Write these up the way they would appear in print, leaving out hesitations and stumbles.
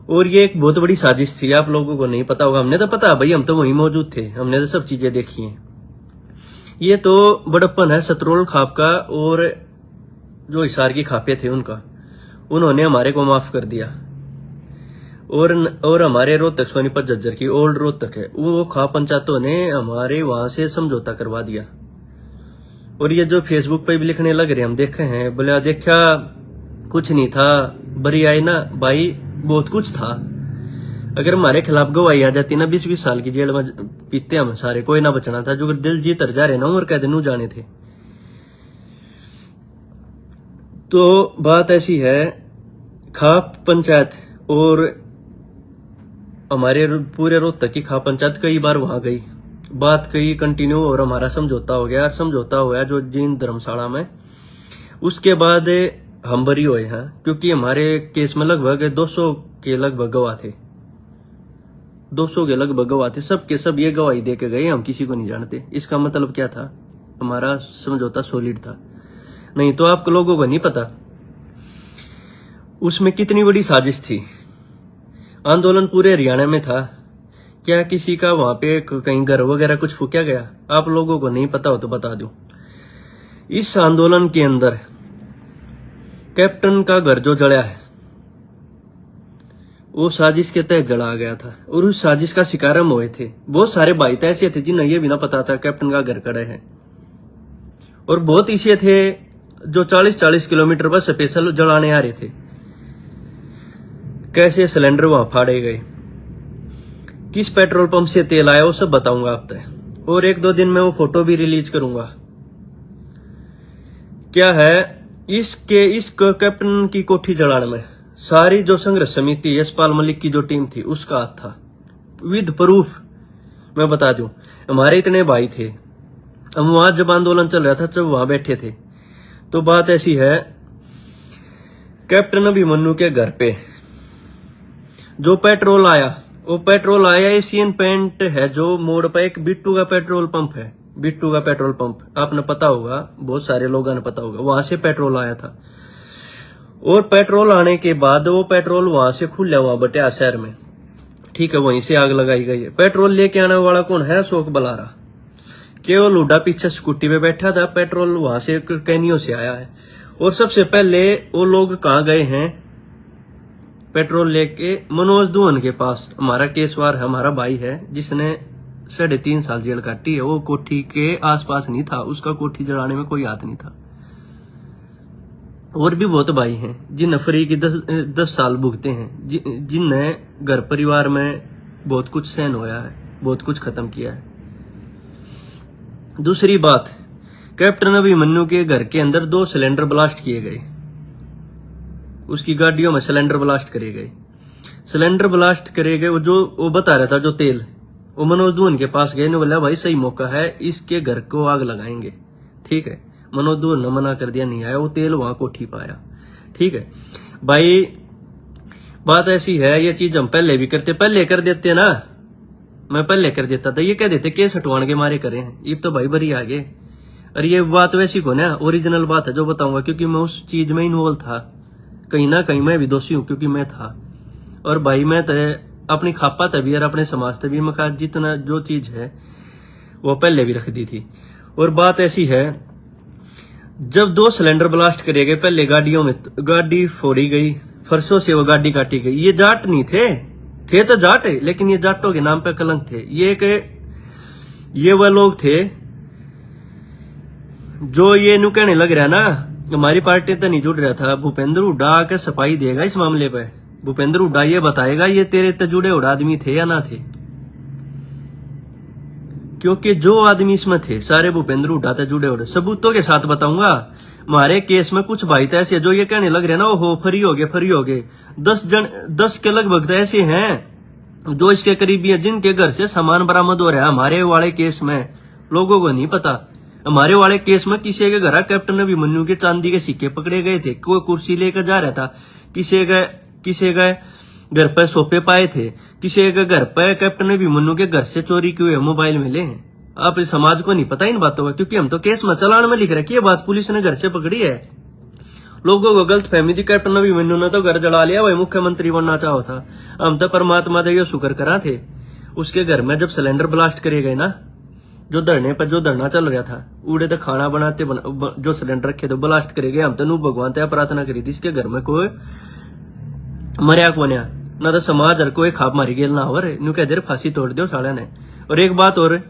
और ये एक बहुत बड़ी साजिश थी, आप लोगों को नहीं पता होगा, हमने तो पता भाई, हम तो वहीं मौजूद थे, हमने तो सब चीजें देखी हैं। ये तो बड़प्पन है सतरोल खाप का, और जो हिसार की खापे थे उनका, उन्होंने हमारे को माफ कर दिया। और हमारे रोहतक सोनीपत झज्जर की ओल्ड रोहतक है, वो खाप पंचायतों ने हमारे वहां से समझौता करवा दिया। और ये जो फेसबुक पे भी लिखने लग रहे, हम देखे हैं, बोले देखा कुछ नहीं था, बरी आई ना भाई, बहुत कुछ था। अगर हमारे खिलाफ गवाही आ जाती ना, 20-20 साल की जेल में पीते हम सारे, कोई ना बचना था। जो दिल जीत जा रहे ना, उम्र कैद नू जाने थे। तो बात ऐसी है, खाप पंचायत और हमारे पूरे रोहतक की खाप पंचायत कई बार वहां गई, बात कई कंटिन्यू, और हमारा समझौता हो गया। समझौता हुआ जो जीन धर्मशाला में, उसके बाद हम बरी हुए हैं, क्योंकि हमारे केस में लगभग 200 के लगभग गवाह थे, 200 के लगभग गवाह थे, सब के सब ये गवाही दे के गए, हम किसी को नहीं जानते। इसका मतलब क्या था, हमारा समझौता सॉलिड था। नहीं तो आप लोगों को नहीं पता उसमें कितनी बड़ी साजिश थी। आंदोलन पूरे हरियाणा में था, क्या किसी का वहां पे कहीं घर वगैरह कुछ फूका गया? आप लोगों को नहीं पता हो तो बता दूं, इस आंदोलन के अंदर कैप्टन का घर जो जला है, वो साजिश के तहत जला गया था, और उस साजिश का शिकार हम हुए थे। बहुत सारे भाई तो ऐसे थे जिन्हें ये भी ना पता था कैप्टन का घर कड़ा है, और बहुत ऐसे थे जो 40-40 किलोमीटर बस स्पेशल जलाने आ रहे थे। कैसे सिलेंडर वहां फाड़े गए, किस पेट्रोल पंप से तेल आया, वो सब बताऊंगा आप तक, और 1-2 दिन में वो फोटो भी रिलीज करूंगा। क्या है इस कैप्टन की कोठी जलाने में सारी जो संघर्ष समिति यशपाल मलिक की जो टीम थी उसका हाथ था, विद प्रूफ। मैं बता दूं, हमारे इतने भाई थे, हम वहां जब आंदोलन चल रहा था जब वहां बैठे थे। तो बात ऐसी है, कैप्टन अभिमन्यु के घर पे जो पेट्रोल आया, वो पेट्रोल आया एशियन पेंट है, जो मोड़ पे एक बिट्टू का पेट्रोल पंप है, बिट्टू का पेट्रोल पंप आपने पता होगा, बहुत सारे लोगों ने पता होगा, वहां से पेट्रोल आया था। और पेट्रोल आने के बाद वो पेट्रोल वहां से खुला हुआ बटिया शहर में, ठीक है, वहीं से आग लगाई गई है। पेट्रोल लेके आने वाला कौन है? अशोक बलारा। केवल हुड्डा पीछे स्कूटी पे बैठा था, पेट्रोल वहां से कैनियों से आया है। और सबसे पहले वो लोग कहाँ गए हैं पेट्रोल लेके? मनोज दुहन के पास। हमारा केसवार है, हमारा भाई है, जिसने 3.5 साल जेल काटी है। वो कोठी के आसपास नहीं था, उसका कोठी जलाने में कोई हाथ नहीं था। और भी बहुत भाई हैं जिन्हें फ्री की 10 साल भुगते हैं, जिन्हें घर परिवार में बहुत कुछ सहन होया है, बहुत कुछ खत्म किया है। दूसरी बात, कैप्टन अभिमन्यु के घर के अंदर 2 सिलेंडर ब्लास्ट किए गए, उसकी गाड़ियों में सिलेंडर ब्लास्ट करे गए। सिलेंडर ब्लास्ट करे गए, वो बता रहा था जो तेल, वो मनोज दुहन के पास गए, ने बोला भाई सही मौका है, इसके घर को आग लगाएंगे, ठीक है। मनोज दुहन ने मना कर दिया, नहीं आया, वो तेल वहां कोठी पाया, ठीक है भाई। बात ऐसी है, ये चीज हम पहले भी करते, पहले कर देते ना, मैं पहले कर देता था, ये कह देते केस हटवाने के मारे करे हैं, ये तो भाई बरी आगे। और ये बात वैसी को ना ओरिजिनल बात है जो बताऊंगा, क्योंकि मैं उस चीज में इन्वॉल्व था, कहीं ना कहीं मैं भी दोषी हूं, क्योंकि मैं था। और भाई मैं तो अपनी खापा तभी और अपने समाज तभी मैं जितना जो चीज है वो पहले भी रख दी थी। और बात ऐसी है, जब 2 सिलेंडर ब्लास्ट करे गए, पहले गाड़ियों में गाड़ी फोड़ी गई, फरसों से वो गाड़ी काटी गई। ये जाट नहीं थे तो जाट है, लेकिन ये जाटों के नाम पे कलंक थे। ये वह लोग थे जो ये नु कहने लग रहा ना, हमारी पार्टी तो नहीं जुड़ रहा था। भूपेंद्र हुड्डा आके सफाई देगा इस मामले पे। भूपेंद्र हुड्डा ये बताएगा ये तेरे तो जुड़े हुए आदमी थे या ना थे, क्योंकि जो आदमी इसमें थे सारे भूपेंद्र हुड्डा से जुड़े हुए। सबूतों के साथ बताऊंगा। हमारे केस में कुछ भाई तो ऐसे जो ये कहने लग रहे ना, वो फ्री हो गए 10 के लगभग ऐसे हैं जो इसके करीबी है, जिनके घर से सामान बरामद हो रहा है। हमारे वाले केस में लोगों को नहीं पता, हमारे वाले केस में किसी के घर कैप्टन अभिमन्यु के चांदी के सिक्के पकड़े गए थे, कोई कुर्सी लेकर जा रहा था, किसी के घर पर सोफे पाए थे, किसी के घर पर कैप्टन अभिमन्यु के घर से चोरी किए मोबाइल मिले हैं। आप समाज को नहीं पता इन बातों का, क्योंकि हम तो केस में चालान में लिख रखी है बात, पुलिस ने घर से पकड़ी है। लोगों को गलत फहमी थी कैप्टन अभिमन्यु ने तो घर जला लिया, वही मुख्यमंत्री बनना चाहो था। हम तो परमात्मा दे शुक्र करा थे। उसके घर में जब सिलेंडर ब्लास्ट करे गए ना, जो धरने पर जो धरना चल रहा था, उड़े तो खाना बनाते जो सिलेंडर रखे तो ब्लास्ट करे गए। हम तो नू भगवान ते प्रार्थना करी थी इसके घर में कोई मरिया को ना तो समाज हर कोई खाप मारी गेल ना हो रे, नू कह दे फांसी तोड़ दो साले ने। और एक बात और,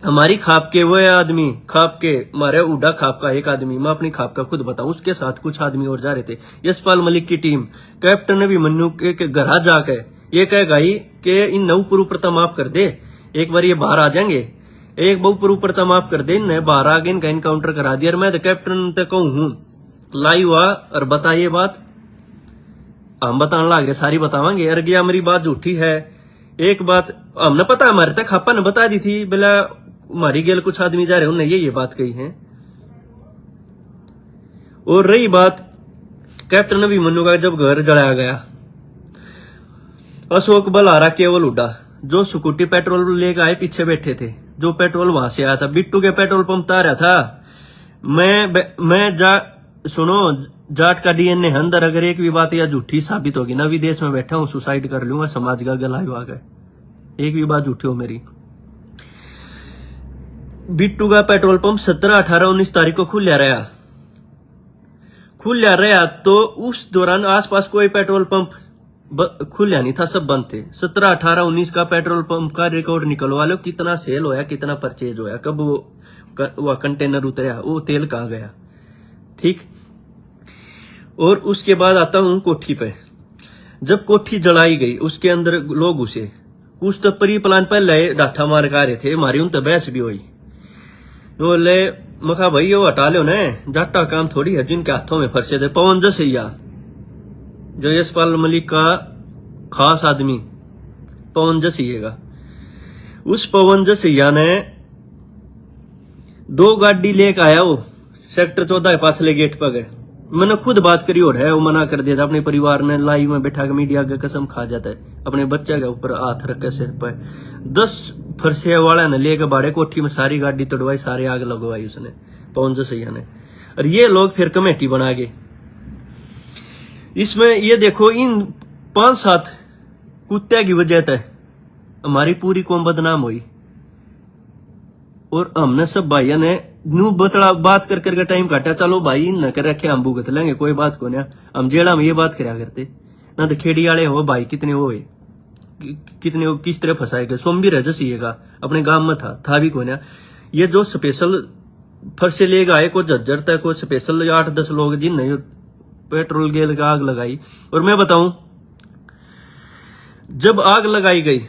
हमारी खाप के वो आदमी, खाप के मारे उड़ा खाप का एक आदमी, मैं अपनी खाप का खुद बताऊं, उसके साथ कुछ आदमी और जा रहे थे। यशपाल मलिक की टीम कैप्टन अभिमन्यु के घर जाके ये कह गई कि इन नौ पुरुप्रता माफ कर दे, एक बार ये बाहर आ जाएंगे, एक बहु पुरुप्रता माफ कर दे, इन्हें बाहर आगे इनका इनकाउंटर करा दिया। और मैं तो कैप्टन तक कहूं हूं लाइव हुआ और बताइए बात, हम बताने लग रहे सारी बतावांगे। अरे गया मेरी बात झूठी है। एक बात हमने पता, हमारे तक खापा ने बता दी थी, बोला हमारी गेल कुछ आदमी जा रहे, उन्होंने ये बात कही है। और रही बात कैप्टन अभिमन्यु का, जब घर जलाया गया, अशोक बलहारा केवल उड़ा, जो स्कूटी पेट्रोल लेकर आए पीछे बैठे थे, जो पेट्रोल वहां से आया था, बिट्टू के पेट्रोल पंप आ रहा था। सुनो, जाट का डीएनए अंदर, अगर एक भी बात या झूठी साबित होगी ना, विदेश में बैठा हूं, सुसाइड कर लूंगा, समाज का गला आ गए, एक भी बात झूठी हो मेरी। बिट्टू का पेट्रोल पंप 17, 18, 19 तारीख को खुला रहा, तो उस दौरान आसपास कोई पेट्रोल पंप खुला नहीं था, सब बंद थे। 17, 18, 19 का पेट्रोल पंप का रिकॉर्ड निकलवा लो, कितना सेल होया, कितना परचेज होया, कब वो कंटेनर उतरा, वो तेल कहाँ गया, ठीक। और उसके बाद आता हूं कोठी पे। जब कोठी जलाई गई, उसके अंदर लोग घुसे, कुछ तो प्री प्लान पहले डाठा मार का रहे थे, हमारी उन तो बहस भी हुई। बोले मखा भाई वो हटा लो ने, जाटा काम थोड़ी है, जिनके हाथों में फरसे थे। पवन जसैया, जो यशपाल मलिक का खास आदमी, पवन जसैया, उस पवन जसैया ने 2 गाड़ी लेके आया, वो सेक्टर 14 के पास ले गेट पर गए। मैंने खुद बात करी और है, वो मना कर दिया था। अपने परिवार ने लाइव में बैठा के मीडिया के कसम खा जाता है, अपने बच्चे के ऊपर हाथ रख के सिर पर 10 फरसे वाला ने लेके बाड़े कोठी में सारी गाड़ी तोड़वाई, सारी आग लगवाई उसने, पवन जसैया ने। और ये लोग फिर कमेटी बना गए। इसमें ये देखो, इन 5-7 कुत्ते की वजह से हमारी पूरी कौम बदनाम हुई। और हमने सब भाइयों ने नू बतला बात कर करके टाइम काटा, चलो भाई न कर रखे, हम भुगत लेंगे, कोई बात को नहीं। हम जेड़ा में ये बात करा करते ना, तो खेड़ी वाले हो भाई, कितने वो है, कितने हो, किस तरह फंसाए गए। सोम भी रह जसीगा अपने गांव में था भी कोई ना। ये जो स्पेशल फरसे ले गए, को झज्जर तक, को स्पेशल 8-10 लोग जिन पेट्रोल गेल का आग लगाई। और मैं बताऊं, जब आग लगाई गई,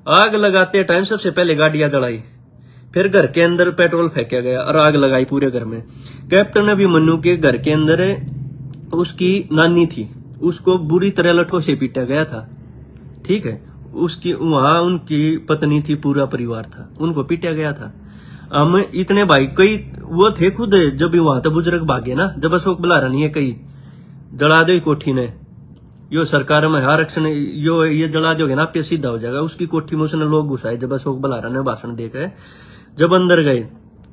आग लगाते टाइम सबसे पहले गाड़ियां जलाई, फिर घर के अंदर पेट्रोल फेंका गया और आग लगाई पूरे घर में। कैप्टन अभिमन्यु के घर के अंदर उसकी नानी थी, उसको बुरी तरह लठों से पीटा गया था, ठीक है। उसकी वहां उनकी पत्नी थी, पूरा परिवार था, उनको पीटा गया था। हम इतने भाई कई वो थे खुद, जब वहां तो बुजुर्ग भागे ना, जब अशोक बलहारा नहीं है, कई जला दो कोठी ने, यो सरकार में आरक्षण ये जला दोगे ना, पे सीधा हो जाएगा। उसकी कोठी में उसने लोग घुसाए, जब अशोक बलहारा ने भाषण देकर जब अंदर गए,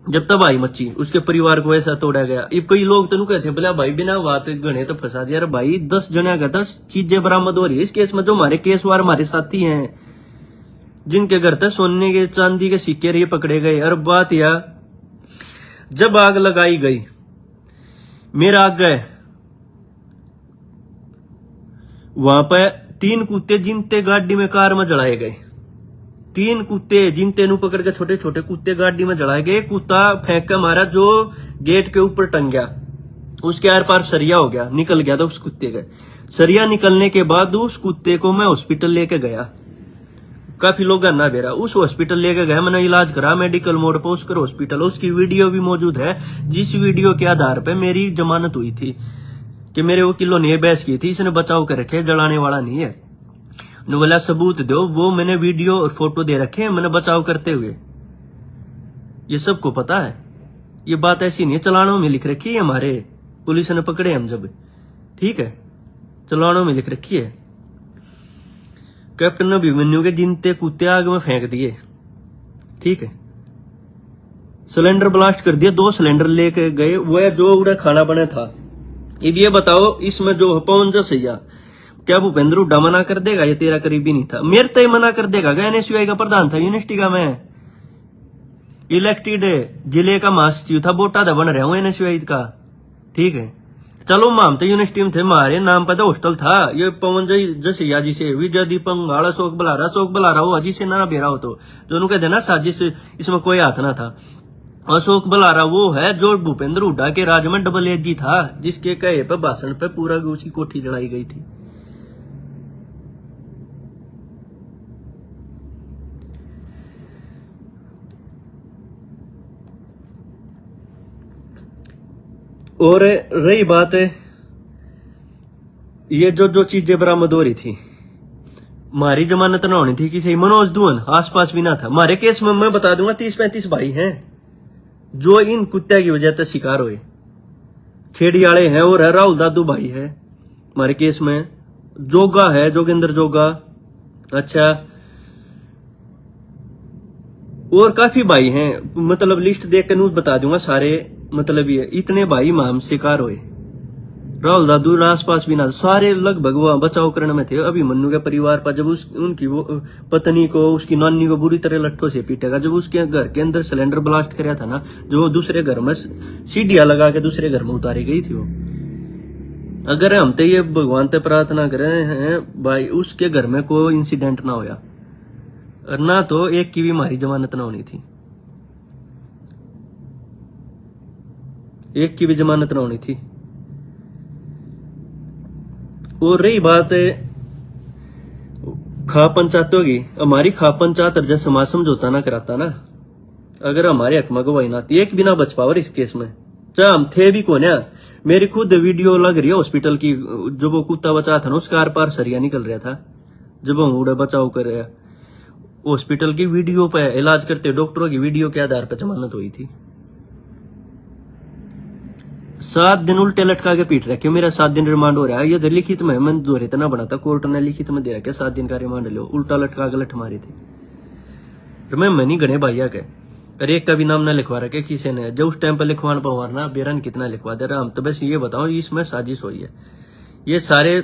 जब तबाही मची, उसके परिवार को ऐसा तोड़ा गया। ये कई लोग तो कहते हैं बोला भाई बिना बात गणे तो फंसा दिया। अरे भाई 10 जने का 10 चीजें बरामद हो रही है इस केस में। जो हमारे केसवार हमारे साथी हैं, जिनके घर तक सोने के चांदी के सिक्के ये पकड़े गए। और बात यह, जब आग लगाई गई, मेरा आग गए वहां पर 3 कुत्ते जिनते गाड़ी में कार में जलाए गए। 3 कुत्ते जिनते नु पकड़ के छोटे छोटे कुत्ते गाड़ी में जलाए गए। कुत्ता फेंक के मारा जो गेट के ऊपर टंग गया, उसके आर पार सरिया हो गया, निकल गया था उस कुत्ते का। सरिया निकलने के बाद उस कुत्ते को मैं हॉस्पिटल लेके गया, काफी लोग ना बेरा, उस हॉस्पिटल लेके गया, मैंने इलाज करा मेडिकल मोड पर उसकर हॉस्पिटल। उसकी वीडियो भी मौजूद है, जिस वीडियो के आधार पर मेरी जमानत हुई थी कि मेरे वकीलों ने बहस की थी, इसने बचाव कर रखे, जलाने वाला नहीं है। ने बोला सबूत दो, वो मैंने वीडियो और फोटो दे रखे हैं मैंने बचाव करते हुए। ये सबको पता है, ये बात ऐसी नहीं है, चलानों में लिख रखी है, हमारे पुलिस ने पकड़े हम जब, ठीक है, चलानों में लिख रखी है। कैप्टन अभिमन्यु के जिनते कुत्ते आग में फेंक दिए, ठीक है, सिलेंडर ब्लास्ट कर दिया, 2 सिलेंडर लेके गए, वो जो उड़ा खाना बना था। अब ये बताओ इसमें जो पवन जसैया, क्या भूपेंद्र हुड्डा मना कर देगा? ये तेरा करीबी नहीं था, मेरे तय मना कर देगा? एनएसयूआई का प्रधान था यूनिवर्सिटी का, मैं इलेक्टेड जिले का महासचिव था, बोटा था बन रहा हूं एनएसयूआई का, ठीक है। चलो माम तो यूनिवर्सिटी में थे, हमारे नाम पर हॉस्टल था। ये पवन जसैया जी से विजय दीपक गाड़ा शोक बुला रहा हो, अजी से ना बेरा हो तो दोनों कहते ना साजिश, इसमें कोई हाथ ना था। अशोक बलारा वो है जो भूपेंद्र हुड्डा के राज में डबल एजी था, जिसके कहे पे भाषण पे पूरा उसकी कोठी जलाई गई थी। और रही बात है ये जो चीजें बरामद हो रही थी, हमारी जमानत ना होनी थी किसी मनोज दुहन आसपास भी ना था। हमारे केस में मैं बता दूंगा 30-35 भाई हैं जो इन कुत्ते की वजह से शिकार हुए, खेड़ियाले हैं और है राहुल दादू भाई है हमारे केस में, जोगा है जोगेंद्र जोगा, अच्छा और काफी भाई हैं, मतलब लिस्ट देख कर बता दूंगा सारे, मतलब ये इतने भाई माम शिकार हुए। राहुल दादू आसपास भी ना, सारे लगभग वो बचाव करने में थे। अभिमन्यु के परिवार पर जब उनकी वो पत्नी को, उसकी नानी को बुरी तरह लट्ठों से पीटेगा, जब उसके घर के अंदर सिलेंडर ब्लास्ट कराया था ना, जो दूसरे घर में सीढ़ियां लगा के दूसरे घर में उतारी गई थी वो। अगर हम तो ये भगवान से प्रार्थना कर रहे हैं भाई उसके घर में कोई इंसिडेंट ना होया, और ना तो एक की भी हमारी जमानत ना होनी थी, एक की भी जमानत ना होनी थी। और रही बात खा पंचायतों की, हमारी खा पंचायत अर्जा समाज समझौता ना कराता ना, अगर हमारे हक में गवाही ना आती, एक भी ना बच पावर इस केस में, चाहे हम थे भी कौन है। मेरी खुद वीडियो लग रही है हॉस्पिटल की, जब वो कुत्ता बचा था ना उसका आर पार सरिया निकल रहा था, जब हम उड़ा बचाव कर रहे हॉस्पिटल की वीडियो पे इलाज करते डॉक्टरों की वीडियो के आधार पर जमानत हुई थी। 7 दिन उल्टे लटका के पीट रखे, मेरा 7 दिन रिमांड हो रहा है। ये लिखित में मैंने दोहरे इतना बना था, कोर्ट ने लिखित में दे रखा 7 दिन का रिमांड लो, उल्टा लटका के लठ मारी थी। मैं नहीं गणे भैया के, अरे एक का भी नाम ना लिखवा रखे किसी ने, जो उस टाइम पर लिखवाना पवारना बेरन कितना लिखवा दे रहा। हम तो बस ये बताओ इसमें साजिश हुई है। ये सारे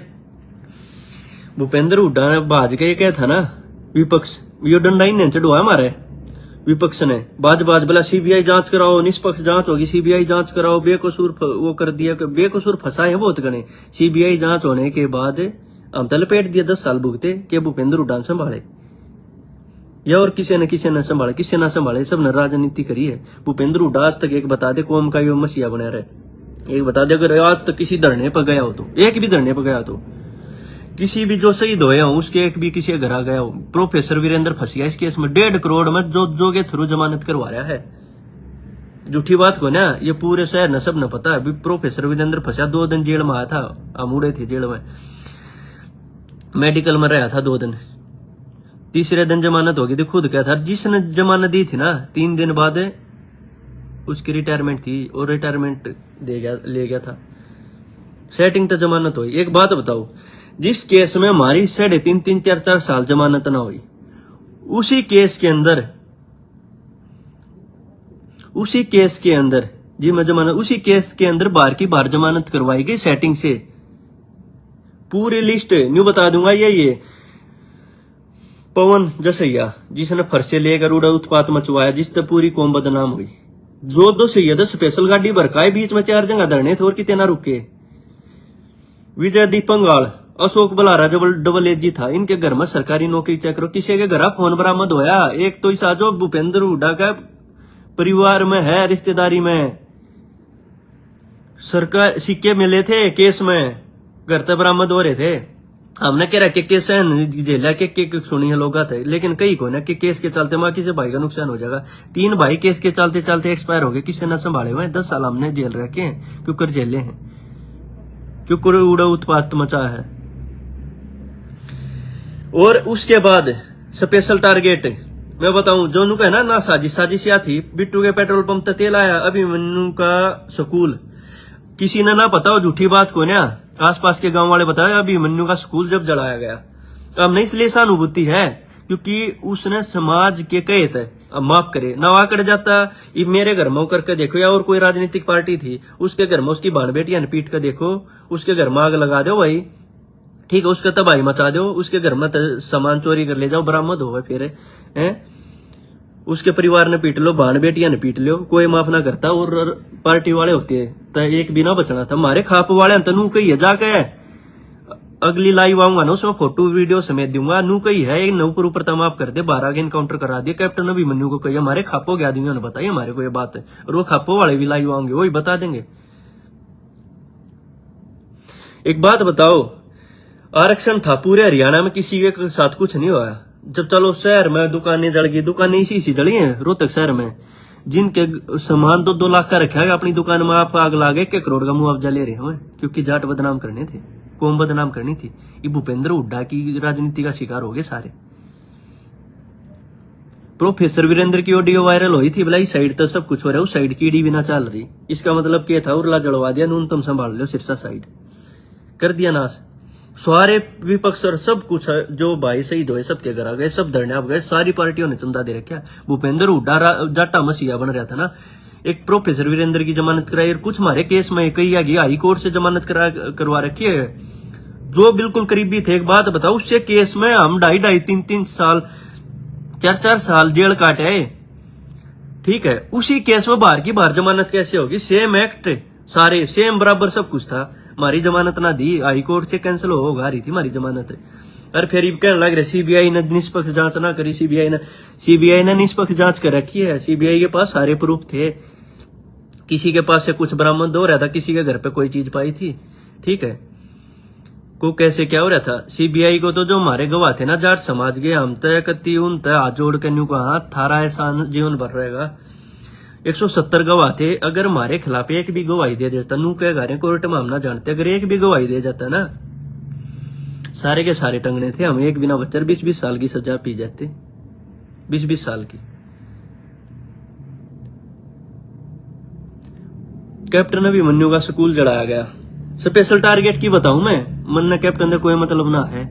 भूपेंद्र हुड्डा ने भाज के क्या था ना, विपक्ष ये डंडा ही नहीं चढ़वा हमारे विपक्ष ने, बाज बोला सीबीआई जांच कराओ, निष्पक्ष जांच होगी, सीबीआई जांच कराओ, बेकसूर वो कर दिया, बेकसूर फंसाए बहुत गणे। सीबीआई जांच होने के बाद हम तो लपेट दिया 10 साल भुगते कि भूपेंद्र हुड्डा संभाले, या और किसी ने संभाले, किसी ना संभाले, सब ने राजनीति करी है। भूपेंद्र हुड्डा आज तक एक बता दे कौम का ये मसीहा बना रहे, एक बता दे अगर आज तक किसी धरने पर गया हो तो, एक भी धरने पर गया तो, किसी भी जो शहीद होया हो उसके एक भी किसी घर आ गया हो। प्रोफेसर वीरेंद्र फंसिया इस केस में 1.5 करोड़ में जो के थ्रू जमानत करवा रहा है। झूठी बात को ना, ये पूरे शहर ने सब ने पता है। प्रोफेसर वीरेंद्र फंसिया 2 दिन जेल में आया था, हम उड़े थे जेल में, मेडिकल में रहा था 2 दिन, तीसरे दिन जमानत होगी थी। खुद क्या था जिसने जमानत दी थी ना, 3 दिन बाद उसकी रिटायरमेंट थी और रिटायरमेंट ले गया था। सेटिंग तो जमानत हुई। एक बात बताओ, जिस केस में हमारी 3.5 4 साल जमानत ना हुई, उसी केस के अंदर जी मैं जमानत, उसी केस के अंदर बार की बार जमानत करवाई गई सेटिंग से। पूरी लिस्ट न्यू बता दूंगा। ये पवन जसैया जिसने फर्शे लेकर उड़ा उत्पात मचवाया, जिससे पूरी कौम बदनाम हुई। जो सैयद स्पेशल गाड़ी भरकाए, बीच में 4 जगह धरने थे और कितने ना रुके। विजय दीपक अशोक बलारा डबल एजी था, इनके घर में सरकारी नौकरी चेक करो, किसी के घर फोन बरामद होया। एक तो इसा जो भूपेंद्र हुड्डा का परिवार में है, रिश्तेदारी में सरकार सिक्के मिले थे केस में, घर तक बरामद हो रहे थे। हमने कह रहा केस है जेला के सुनी है लोग थे, लेकिन कई को ना कि केस के चलते मां किसी भाई का नुकसान हो जाएगा। 3 भाई केस के चलते चलते एक्सपायर हो गए, किसी न संभाले हुए। 10 साल हमने जेल रखे हैं, क्योंकि जेले हैं, क्योंकि उड़ा उत्पात मचा है। और उसके बाद स्पेशल टारगेट मैं बताऊं, जो नुका है ना साजिश या थी। बिट्टू के पेट्रोल पंप तक तेल आया, अभिमन्यु का स्कूल, किसी ने ना पता हो झूठी बात को ना, आसपास के गांव वाले बताया अभिमन्यु का स्कूल जब जलाया गया। अब नहीं, इसलिए सहानुभूति है क्योंकि उसने समाज के कहे थे अब माफ करे ना आकड़ जाता। ये मेरे घर में करके देखो, या और कोई राजनीतिक पार्टी थी उसके घर में उसकी बाण बेटियां पीट कर देखो, उसके घर में आग लगा दो भाई, ठीक है, उसका तबाही मचा दो, उसके घर में सामान चोरी कर ले जाओ, बरामद हो फिर है, उसके परिवार ने पीट लो, बाण बेटियां ने पीट लो, कोई माफ ना करता। और पार्टी वाले होते तो एक भी ना बचना था। हमारे खाप वाले तो नू कही है जाके, अगली लाइव आऊंगा ना उसमें फोटो वीडियो समेत दूंगा, नू कही है एक नौकर ऊपर तमाम कर दे, 12 के इनकाउंटर करा दिया। कैप्टन अभिमन्यु को कही, हमारे खापो के आदमियों ने बताई हमारे को ये बात है, और वो खापो वाले भी लाइव आएंगे, वही बता देंगे। एक बात बताओ, आरक्षण था पूरे हरियाणा में, किसी के साथ कुछ नहीं हुआ। जब चलो शहर में दुकानें जल गई, दुकानें इसी जली हैं रोहतक शहर में, जिनके सामान 2-2 लाख का रखा है अपनी दुकान में, आप आग लागे 1 करोड़ का मुआवजा ले रहे हो, क्योंकि जाट बदनाम करने थे, कौम बदनाम करनी थी। ये भूपेंद्र हुड्डा की राजनीति का शिकार हो गए सारे। प्रोफेसर वीरेंद्र की ऑडियो वायरल हुई थी, बोला इस साइड तो सब कुछ हो रहा है, उस साइड की ईडी भी ना चल रही। इसका मतलब क्या था, उरला जलवा दिया, न्यूनतम संभाल लो, सिरसा साइड कर दिया नाश। सारे विपक्ष और सब कुछ जो भाई शहीद हुए सबके घर आ गए, सब धरने आप गए, सारी पार्टियों ने चंदा दे रखा। भूपेंद्र हुड्डा जाटा मसीहा बन रहा था ना। एक प्रोफेसर वीरेंद्र की जमानत कराई, और कुछ हमारे केस में कही आ गई, हाई कोर्ट से जमानत करवा रखी है, जो बिल्कुल करीबी थे। एक बात बताओ, उससे केस में हम 2.5, 3 साल, 4 साल जेल काटे है, ठीक है। उसी केस में बाहर की बाहर जमानत कैसे होगी? सेम एक्ट, सारे सेम बराबर सब कुछ था। हमारी जमानत ना दी, हाई कोर्ट से कैंसिल होगा रही थी हमारी जमानत। और फिर कहने लग रहे सीबीआई ने निष्पक्ष जांच ना करी। सीबीआई ने निष्पक्ष जांच कर रखी है। सीबीआई के पास सारे प्रूफ थे, किसी के पास से कुछ बरामद हो रहा था, किसी के घर पे कोई चीज पाई थी, ठीक है, को कैसे क्या हो रहा था। सीबीआई को तो जो हमारे गवाह थे ना जाट समाज के, हम तय कती उन तय हाथ जोड़ के न्यू कहा थारा ऐसा जीवन भर रहेगा। 170 गवाह थे, अगर हमारे खिलाफ एक भी गवाही दे देता, नू कह गा रहे कोर्ट में हम ना जानते, अगर एक भी गवाही दे जाता ना, सारे के सारे टंगने थे हम, एक बिना बच्चर 20-20 साल की सजा पी जाते, 20-20 साल की। कैप्टन अभिमन्यु का स्कूल जलाया गया। स्पेशल टारगेट की बताऊं मैं, मन ने कैप्टन का कोई मतलब ना है।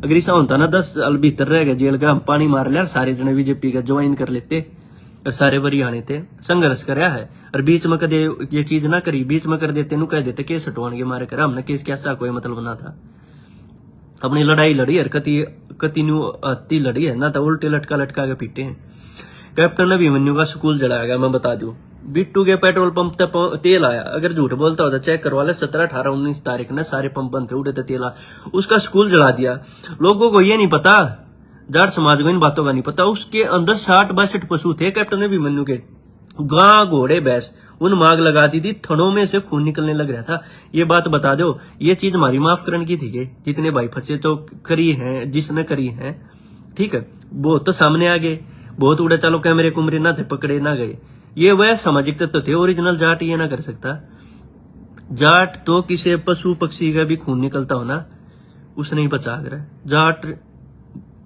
अगर ऐसा होता ना 10 साल भीतर रह गए जेल का, हम पानी मार लिया, सारे जने बीजेपी का ज्वाइन कर लेते, और सारे बरियाने थे, संघर्ष कराया है। और बीच में कदे ये चीज ना करी, बीच में कर देते नु कह देते केस हटवाने के मारे करा, हमने केस कैसा कोई मतलब ना था। अपनी लड़ाई लड़ी और कति न्यू अति लड़ी है ना, तो उल्टे लटका के पीटे हैं। कैप्टन अभिमन्यु का स्कूल जलाया गया। मैं बता दूं, बिट्टू के पेट्रोल पंप तक तेल आया, अगर झूठ बोलता होता चेक करवा ले, 17, 18, 19 तारीख ने सारे पंप बंद थे, उड़े थे तेल, उसका स्कूल जला दिया। लोगों को ये नहीं पता, जाट समाज को इन बातों का नहीं पता, उसके अंदर 60-62 पशु थे कैप्टन अभिमन्यु के, गां घोड़े भैंस, उन मांग लगा दी थी, थनों में से खून निकलने लग रहा था। ये बात बता दो, ये चीज हमारी माफ करने की थी कि जितने भाई फंसे तो करी है, जिसने करी है, ठीक है, बहुत तो सामने आ गए, बहुत उड़े चलो कैमरे कुमरे ना थे, पकड़े ना गए। ये वह सामाजिक तत्व थे, ओरिजिनल जाट ये ना कर सकता। जाट तो किसी पशु पक्षी का भी खून निकलता हो ना, उसने ही बचा कर। जाट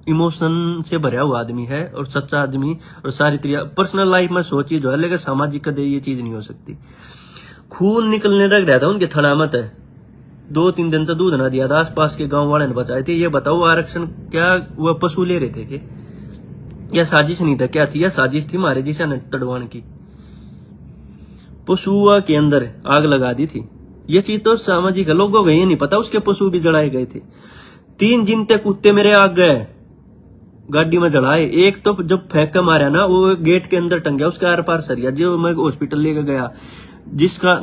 इमोशन से भरा हुआ आदमी है और सच्चा आदमी, और सारी तरह पर्सनल लाइफ में 100 चीज है, लेकिन सामाजिक कदे ये चीज नहीं हो सकती। खून निकलने लग रहा था उनके थड़ामत है, 2-3 दिन तो दूध ना दिया था, आसपास के गांव वाले ने बचाए थे। ये बताओ आरक्षण क्या वह पशु ले रहे थे कि या साजिश नहीं था, क्या थी? या साजिश थी मारे जिसे तड़वान की, पशुआ के अंदर आग लगा दी थी। ये चीज तो सामाजिक है, लोगों को ये नहीं पता उसके पशु भी जलाए गए थे। 3 जिनते कुत्ते मेरे आग गए, गाड़ी में जलाए। एक तो जब फेंक कर मारा ना, वो गेट के अंदर टंग गया, उसके आर पार सरिया, जो मैं हॉस्पिटल लेकर गया, जिसका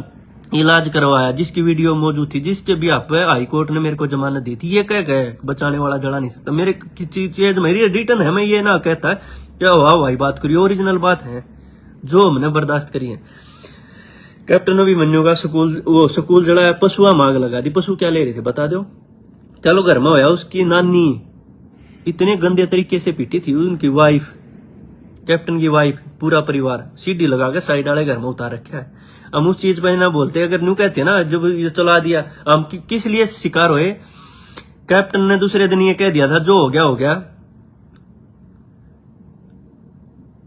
इलाज करवाया, जिसकी वीडियो मौजूद थी, जिसके भी आप हाई कोर्ट ने मेरे को जमानत दी थी, ये कह गए बचाने वाला जला नहीं सकता। मेरे चीज मेरी रिटर्न है, मैं ये ना कहता क्या वाह भाई बात करिए, ओरिजिनल बात है जो हमने बर्दाश्त करी है। कैप्टन अभिमन्यु का स्कूल जलाया, पशुआ मांग लगा दी। पशु क्या ले रहे थे बता दो? चलो घर में होया, उसकी नानी इतने गंदे तरीके से पीटी थी, उनकी वाइफ, कैप्टन की वाइफ, पूरा परिवार सीढ़ी लगा के साइड वाले घर में उतार रखा है। हम उस चीज पर ना बोलते, अगर न्यू कहते ना जब ये चला दिया, हम किस लिए शिकार हुए। कैप्टन ने दूसरे दिन ये कह दिया था, जो हो गया हो गया,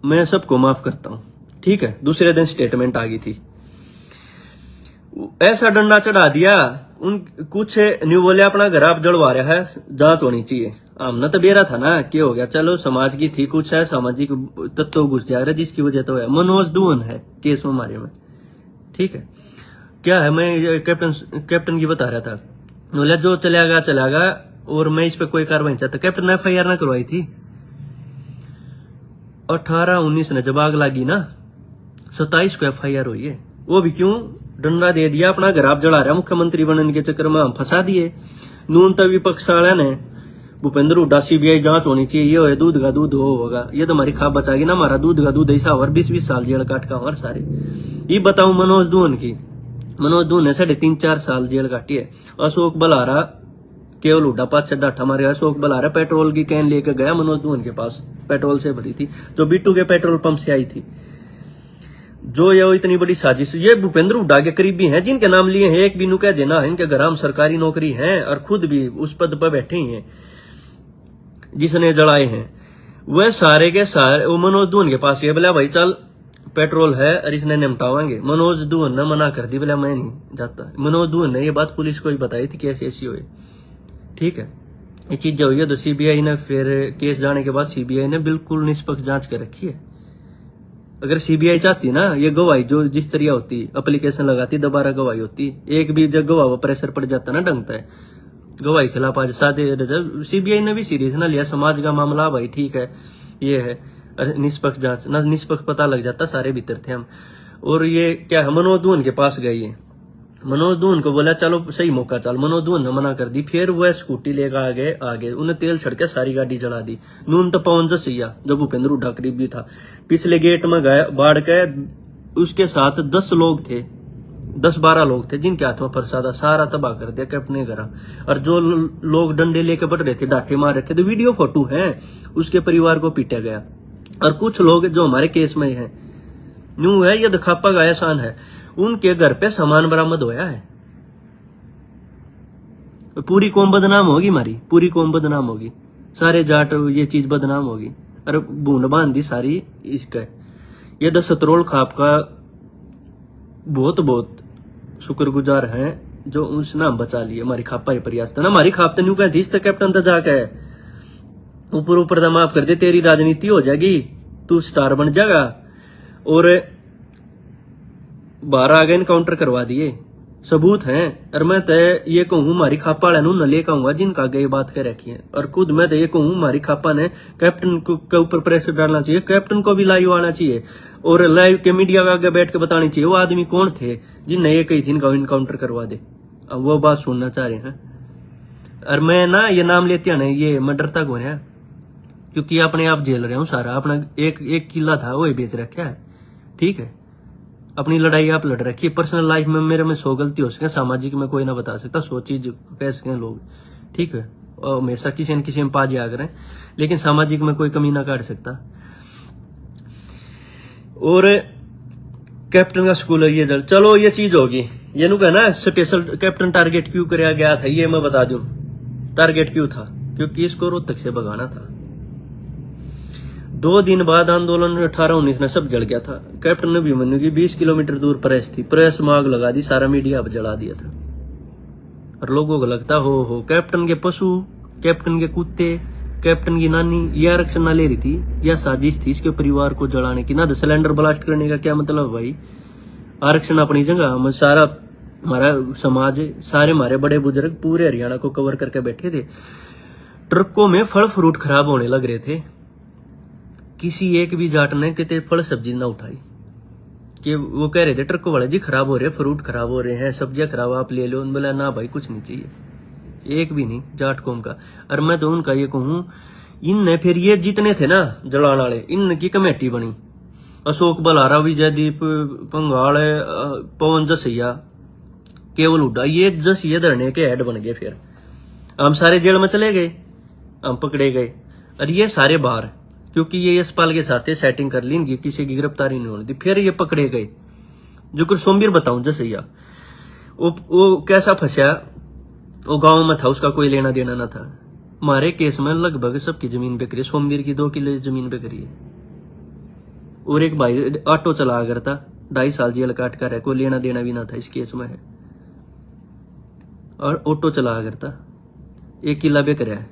मैं सबको माफ करता हूं, ठीक है। दूसरे दिन स्टेटमेंट आ गई थी, ऐसा डंडा चढ़ा दिया उन कुछ न्यू बोले अपना घर आप जड़वा रहा है, जांच होनी चाहिए। हमने तो बेरा था ना, क्या हो गया, चलो समाज की थी, कुछ है सामाजिक तत्व घुस जा रहा है जिसकी वजह तो है। मनोज दुहन है केस में हमारे में, ठीक है। क्या है, मैं कैप्टन की बता रहा था, बोला जो चलेगा और मैं इस पे कोई कार्रवाई नहीं चाहता। कैप्टन ने FIR ना करवाई थी 18-19 ने, जब आग लगी ना 27 को FIR हुई है। वो भी क्यों, डंडा दे दिया, अपना घर आप जला रहा, मुख्यमंत्री बनने के चक्कर में हम फंसा दिए। नून तक विपक्ष वाले ने भूपेंद्र हुड्डा CBI जांच होनी चाहिए, ये है दूध का दूध होगा, ये तो हमारी खाप बचाएगी ना, हमारा दूध का दूध ऐसा और 20-20 साल जेल काट का हमारे सारे। ये बताऊं मनोज दुहन ने 3.5-4 साल जेल काटी है। अशोक बलारा केवल हुड्डा 5 डाठा मारे। अशोक बलारा पेट्रोल की कैन लेकर गया मनोज दुहन के पास, पेट्रोल से भरी थी, जो बिट्टू के पेट्रोल पंप से आई थी। जो ये इतनी बड़ी साजिश, ये भूपेंद्र हुड्डा के करीबी हैं जिनके नाम लिए हैं, एक भी नु कह देना इनके घर में सरकारी नौकरी है और खुद भी उस पद पर बैठे ही हैं जिसने जड़ाए हैं, वह सारे के सारे वो मनोज दुहन के पास ये बोला भाई चल पेट्रोल है और इसने निपटावाएंगे। मनोज दुहन ने मना कर दी, बोला मैं नहीं जाता। मनोज दुहन ने ये बात पुलिस को ही बताई थी कैसे ऐसी हुई, ठीक है। ये चीज जो हुई है तो CBI ने फिर केस जाने के बाद CBI ने बिल्कुल निष्पक्ष जांच कर रखी है। अगर CBI चाहती ना, ये गवाही जो जिस तरह होती, एप्लीकेशन लगाती, दोबारा गवाही होती, एक भी जब गवाह प्रेशर पड़ जाता ना ढंगता है, गवाही खिलाफ आज सादे। CBI ने भी सीरियस ना लिया, समाज का मामला भाई ठीक है, ये है निष्पक्ष जांच ना, निष्पक्ष पता लग जाता, सारे भीतर थे हम। और ये क्या है, मनोज दुहन के पास गई है, मनोज दुहन को बोला चलो सही मौका चल, मनोज दुहन ने मना कर दी। फिर वह स्कूटी लेकर आगे उन्हें तेल छिड़के सारी गाड़ी जला दी। नून तो पवन जसिया जो भूपेंद्र हुड्डा करीब भी था, पिछले गेट में गए बाढ़ के, उसके साथ 10 लोग थे, 10-12 लोग थे जिनके हाथ में प्रसाद, सारा तबाह कर दिया कि अपने घर। और जो लोग डंडे लेके बढ़ रहे थे, डांटे मार रखे थे, विडियो फोटो है, उसके परिवार को पीटा गया। और कुछ लोग जो हमारे केस में हैं, न्यू है, ये दखापा का एहसान है, उनके घर पे सामान बरामद होया है। पूरी कौम बदनाम होगी, हमारी पूरी कौम बदनाम होगी, सारे जाट ये चीज बदनाम होगी। और बूंद बांधी सारी इसका। ये तो सतरोल खाप का बहुत शुक्रगुजार हैं जो उसने हम बचा लिए, हमारी खापा ही प्रयास था ना, हमारी खाप तो न्यू कहती इस कैप्टन तो जाके ऊपर तो माफ कर दे, तेरी राजनीति हो जाएगी, तू स्टार बन जाएगा। और 12 आगे इनकाउंटर करवा दिए, सबूत हैं। और मैं तो ये कहूँ हमारी खापा वाले न लेकर आऊंगा जिनका आगे ये बात कर रखी है। और खुद मैं तो ये कहूँ हमारी खापा ने कैप्टन के ऊपर प्रेशर डालना चाहिए, कैप्टन को भी लाइव आना चाहिए और लाइव के मीडिया का आगे बैठ के बतानी चाहिए वो आदमी कौन थे जिनने ये कही थी इनका इनकाउंटर करवा दे। अब वो बात सुनना चाह रहे हैं। और मैं ना ये नाम लेते हैं ना, ये मैं डरता कौन है, क्योंकि अपने आप झेल रहा हूँ सारा। अपना एक किला था वो बेच रखा है, ठीक है। अपनी लड़ाई आप लड़ रखी है। पर्सनल लाइफ में मेरे में 100 गलती हो सके, सामाजिक में कोई ना बता सकता, 100 चीज कह सके लोग, ठीक है। और हमेशा किसी न किसी में पाज आ करें, लेकिन सामाजिक में कोई कमी ना काट सकता। और कैप्टन का स्कूल है ये चलो ये चीज होगी। ये नु कहना स्पेशल कैप्टन टारगेट क्यों कराया गया था, ये मैं बता दूं। टारगेट क्यों था, क्योंकि इसको रोहतक से भगाना था। 2 दिन बाद आंदोलन 18-19 में सब जल गया था। कैप्टन अभिमन्यु की 20 किलोमीटर दूर प्रेस थी, प्रेस में आग लगा दी, सारा मीडिया अब जला दिया था। और लोगों को लगता हो कैप्टन के पशु, कैप्टन के कुत्ते, कैप्टन की नानी ये आरक्षण ना ले रही थी, यह साजिश थी इसके परिवार को जलाने की। ना सिलेंडर ब्लास्ट करने का क्या मतलब भाई, आरक्षण अपनी जगह। हम सारा हमारा समाज, सारे हमारे बड़े बुजुर्ग पूरे हरियाणा को कवर करके बैठे थे। ट्रकों में फल फ्रूट खराब होने लग रहे थे, किसी एक भी जाट ने कितने फल सब्जी ना उठाई। कि वो कह रहे थे ट्रकों वाले जी खराब हो रहे हैं, फ्रूट खराब हो रहे हैं, सब्जियां खराब आप ले लो। बोला ना भाई कुछ नहीं चाहिए, एक भी नहीं जाट कौम का। और मैं तो उनका ये कहूं, इनने फिर ये जितने थे ना जलाने वाले, इनकी कमेटी बनी। अशोक बलारा, विजयदीप पंगाल, पवन जसिया, केवल हुड्डा, ये जसिया धरने के हेड बन गए। फिर हम सारे जेल में चले गए, हम पकड़े गए। और ये सारे बाहर, क्योंकि ये यशपाल के साथ सेटिंग कर ली, इनकी किसी की गिरफ्तारी नहीं होने दी। फिर ये पकड़े गए। जो कुछ सोमवीर बताऊं जसैया, वो कैसा फंसा, वो गांव में था, उसका कोई लेना देना ना था। हमारे केस में लगभग सबकी जमीन पे करी, सोमवीर की 2 किले जमीन पे करी है। और एक भाई ऑटो चला करता, 2.5 साल जेल काट कर है, कोई लेना देना भी ना था इस केस में है। और ऑटो चला करता, एक किला भी कराया,